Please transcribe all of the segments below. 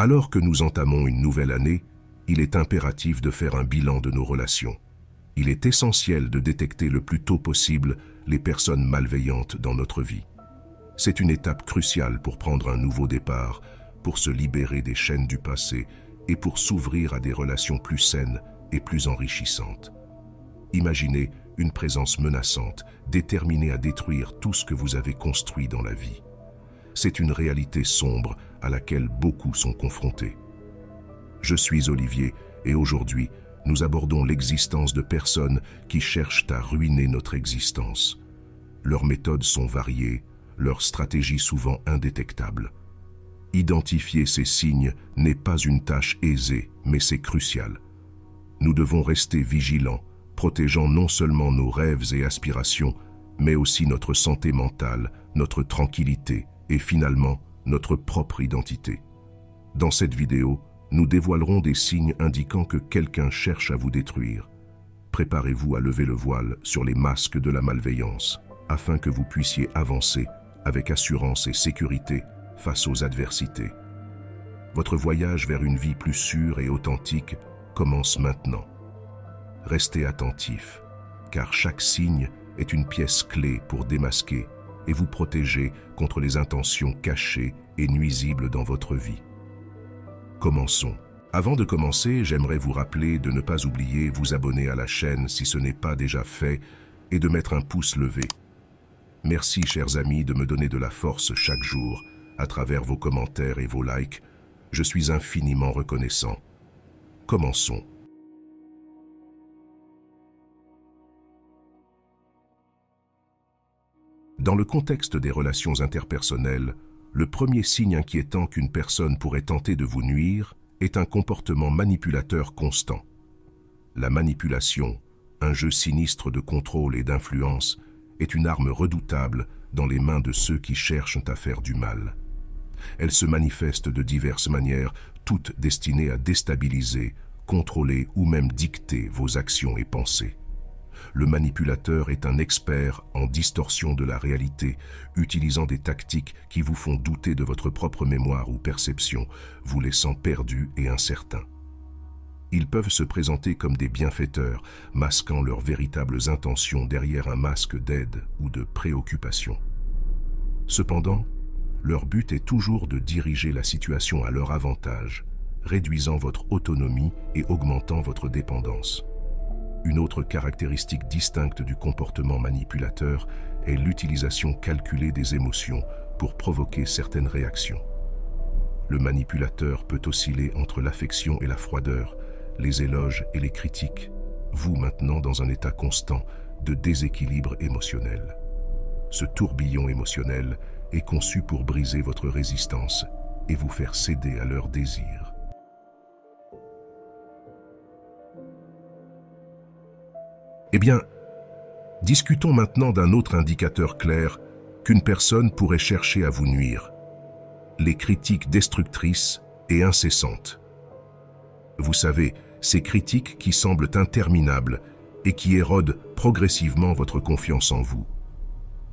Alors que nous entamons une nouvelle année, il est impératif de faire un bilan de nos relations. Il est essentiel de détecter le plus tôt possible les personnes malveillantes dans notre vie. C'est une étape cruciale pour prendre un nouveau départ, pour se libérer des chaînes du passé et pour s'ouvrir à des relations plus saines et plus enrichissantes. Imaginez une présence menaçante, déterminée à détruire tout ce que vous avez construit dans la vie. C'est une réalité sombre à laquelle beaucoup sont confrontés. Je suis Olivier et aujourd'hui, nous abordons l'existence de personnes qui cherchent à ruiner notre existence. Leurs méthodes sont variées, leurs stratégies souvent indétectables. Identifier ces signes n'est pas une tâche aisée, mais c'est crucial. Nous devons rester vigilants, protégeant non seulement nos rêves et aspirations, mais aussi notre santé mentale, notre tranquillité et finalement notre propre identité. Dans cette vidéo, nous dévoilerons des signes indiquant que quelqu'un cherche à vous détruire. Préparez-vous à lever le voile sur les masques de la malveillance, afin que vous puissiez avancer avec assurance et sécurité face aux adversités. Votre voyage vers une vie plus sûre et authentique commence maintenant. Restez attentifs, car chaque signe est une pièce clé pour démasquer et vous protéger contre les intentions cachées et nuisibles dans votre vie. Commençons. Avant de commencer, j'aimerais vous rappeler de ne pas oublier vous abonner à la chaîne si ce n'est pas déjà fait et de mettre un pouce levé. Merci, chers amis, de me donner de la force chaque jour à travers vos commentaires et vos likes. Je suis infiniment reconnaissant. Commençons. Dans le contexte des relations interpersonnelles, le premier signe inquiétant qu'une personne pourrait tenter de vous nuire est un comportement manipulateur constant. La manipulation, un jeu sinistre de contrôle et d'influence, est une arme redoutable dans les mains de ceux qui cherchent à faire du mal. Elle se manifeste de diverses manières, toutes destinées à déstabiliser, contrôler ou même dicter vos actions et pensées. Le manipulateur est un expert en distorsion de la réalité, utilisant des tactiques qui vous font douter de votre propre mémoire ou perception, vous laissant perdu et incertain. Ils peuvent se présenter comme des bienfaiteurs, masquant leurs véritables intentions derrière un masque d'aide ou de préoccupation. Cependant, leur but est toujours de diriger la situation à leur avantage, réduisant votre autonomie et augmentant votre dépendance. Une autre caractéristique distincte du comportement manipulateur est l'utilisation calculée des émotions pour provoquer certaines réactions. Le manipulateur peut osciller entre l'affection et la froideur, les éloges et les critiques, vous maintenant dans un état constant de déséquilibre émotionnel. Ce tourbillon émotionnel est conçu pour briser votre résistance et vous faire céder à leurs désirs. Eh bien, discutons maintenant d'un autre indicateur clair qu'une personne pourrait chercher à vous nuire. Les critiques destructrices et incessantes. Vous savez, ces critiques qui semblent interminables et qui érodent progressivement votre confiance en vous.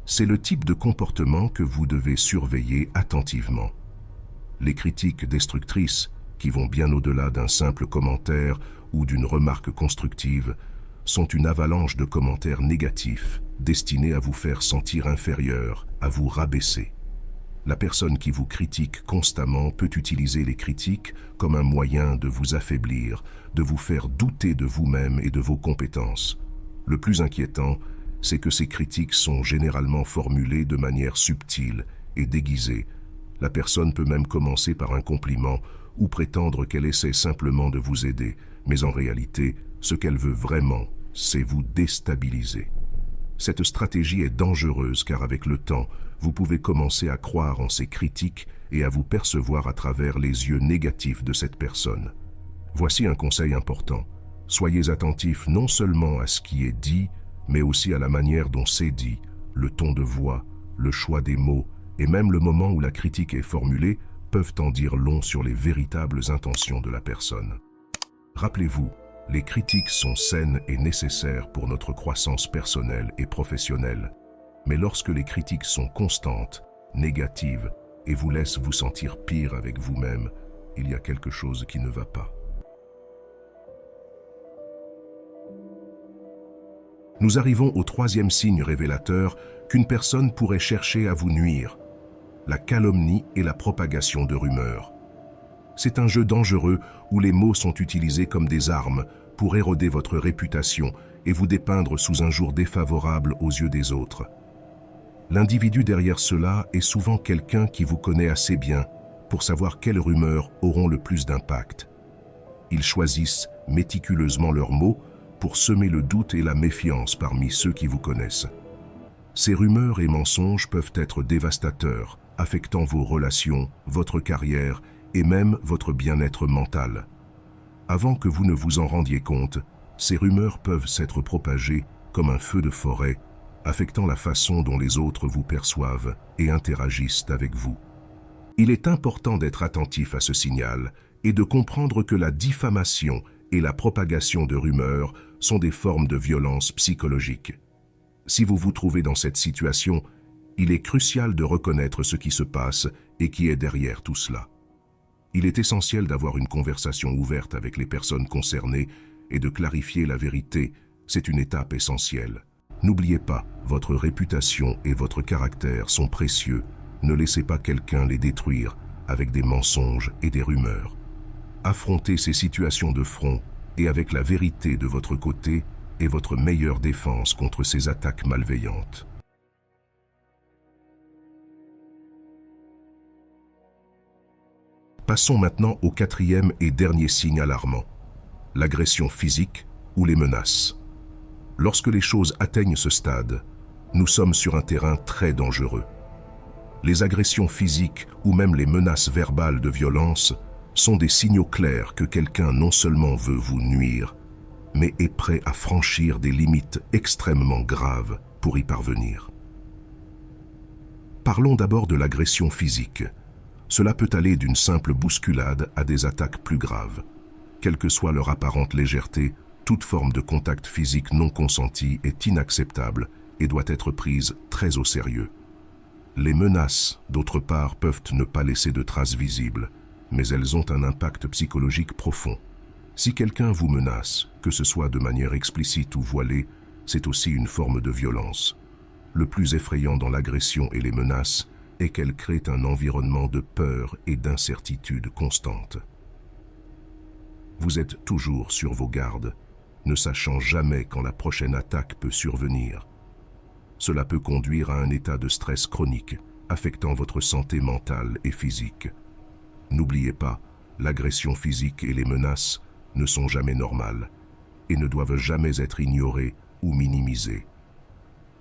C'est le type de comportement que vous devez surveiller attentivement. Les critiques destructrices, qui vont bien au-delà d'un simple commentaire ou d'une remarque constructive, sont une avalanche de commentaires négatifs destinés à vous faire sentir inférieur, à vous rabaisser. La personne qui vous critique constamment peut utiliser les critiques comme un moyen de vous affaiblir, de vous faire douter de vous-même et de vos compétences. Le plus inquiétant, c'est que ces critiques sont généralement formulées de manière subtile et déguisée. La personne peut même commencer par un compliment ou prétendre qu'elle essaie simplement de vous aider, mais en réalité, ce qu'elle veut vraiment, c'est vous déstabiliser. Cette stratégie est dangereuse car avec le temps, vous pouvez commencer à croire en ces critiques et à vous percevoir à travers les yeux négatifs de cette personne. Voici un conseil important. Soyez attentifs non seulement à ce qui est dit, mais aussi à la manière dont c'est dit, le ton de voix, le choix des mots et même le moment où la critique est formulée peuvent en dire long sur les véritables intentions de la personne. Rappelez-vous, les critiques sont saines et nécessaires pour notre croissance personnelle et professionnelle. Mais lorsque les critiques sont constantes, négatives et vous laissent vous sentir pire avec vous-même, il y a quelque chose qui ne va pas. Nous arrivons au troisième signe révélateur qu'une personne pourrait chercher à vous nuire: la calomnie et la propagation de rumeurs. C'est un jeu dangereux où les mots sont utilisés comme des armes pour éroder votre réputation et vous dépeindre sous un jour défavorable aux yeux des autres. L'individu derrière cela est souvent quelqu'un qui vous connaît assez bien pour savoir quelles rumeurs auront le plus d'impact. Ils choisissent méticuleusement leurs mots pour semer le doute et la méfiance parmi ceux qui vous connaissent. Ces rumeurs et mensonges peuvent être dévastateurs, affectant vos relations, votre carrière et même votre bien-être mental. Avant que vous ne vous en rendiez compte, ces rumeurs peuvent s'être propagées comme un feu de forêt, affectant la façon dont les autres vous perçoivent et interagissent avec vous. Il est important d'être attentif à ce signal et de comprendre que la diffamation et la propagation de rumeurs sont des formes de violence psychologique. Si vous vous trouvez dans cette situation, il est crucial de reconnaître ce qui se passe et qui est derrière tout cela. Il est essentiel d'avoir une conversation ouverte avec les personnes concernées et de clarifier la vérité. C'est une étape essentielle. N'oubliez pas, votre réputation et votre caractère sont précieux. Ne laissez pas quelqu'un les détruire avec des mensonges et des rumeurs. Affrontez ces situations de front et avec la vérité de votre côté est votre meilleure défense contre ces attaques malveillantes. Passons maintenant au quatrième et dernier signe alarmant: l'agression physique ou les menaces. Lorsque les choses atteignent ce stade, nous sommes sur un terrain très dangereux. Les agressions physiques ou même les menaces verbales de violence sont des signaux clairs que quelqu'un non seulement veut vous nuire, mais est prêt à franchir des limites extrêmement graves pour y parvenir. Parlons d'abord de l'agression physique. Cela peut aller d'une simple bousculade à des attaques plus graves. Quelle que soit leur apparente légèreté, toute forme de contact physique non consenti est inacceptable et doit être prise très au sérieux. Les menaces, d'autre part, peuvent ne pas laisser de traces visibles, mais elles ont un impact psychologique profond. Si quelqu'un vous menace, que ce soit de manière explicite ou voilée, c'est aussi une forme de violence. Le plus effrayant dans l'agression et les menaces est qu'elle crée un environnement de peur et d'incertitude constante. Vous êtes toujours sur vos gardes, ne sachant jamais quand la prochaine attaque peut survenir. Cela peut conduire à un état de stress chronique, affectant votre santé mentale et physique. N'oubliez pas, l'agression physique et les menaces ne sont jamais normales et ne doivent jamais être ignorées ou minimisées.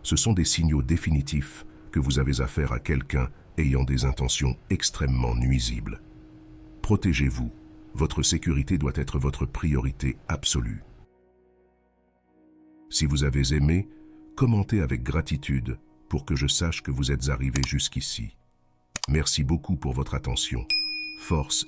Ce sont des signaux définitifs que vous avez affaire à quelqu'un ayant des intentions extrêmement nuisibles. Protégez-vous. Votre sécurité doit être votre priorité absolue. Si vous avez aimé, commentez avec gratitude pour que je sache que vous êtes arrivé jusqu'ici. Merci beaucoup pour votre attention. Force